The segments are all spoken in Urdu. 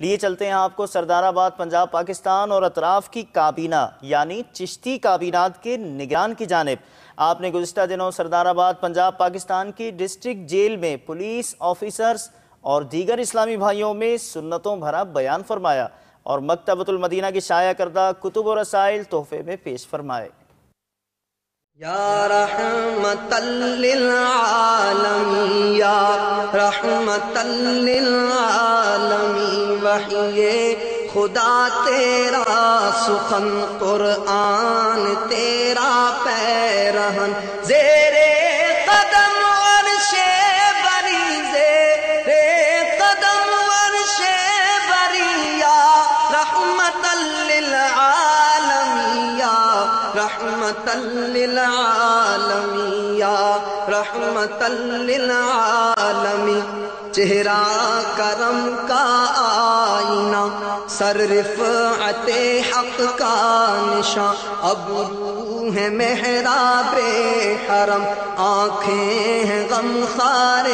لیے چلتے ہیں آپ کو سردار آباد پنجاب پاکستان اور اطراف کی کابینہ یعنی چشتی کابینات کے نگران کی جانب۔ آپ نے گزشتہ دنوں سردار آباد پنجاب پاکستان کی ڈسٹرکٹ جیل میں پولیس آفیسرز اور دیگر اسلامی بھائیوں میں سنتوں بھرا بیان فرمایا اور مکتبۃ المدینہ کی شائع کردہ کتب و رسائل تحفے میں پیش فرمائے۔ یا رحمت للعالمین یا رحمت للعالمین وحی خدا تیرا سخن قرآن تیرا پیرہن زیر قدم عرش بری زیر قدم عرش بری یا رحمت للعالمین یا رحمت للعالمین یا رحمت للعالمین چہرہ کرم کا آئینہ سر رفعت حق کا نشاں اب روح ہے محراب حرم آنکھیں ہیں غم خار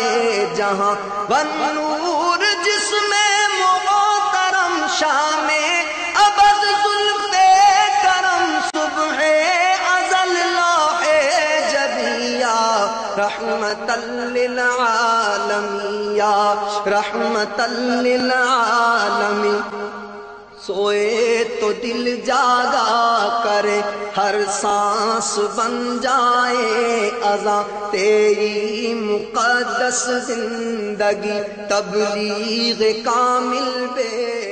جہاں والنور جس میں محترم شام ابد زلف کرم صبح ازل لوح جبیہ رحمت للعالمین یا رحمت للعالمین سوئے تو دل جاگا کرے ہر سانس بن جائے اذاں تیری مقدس زندگی تبلیغ کامل بے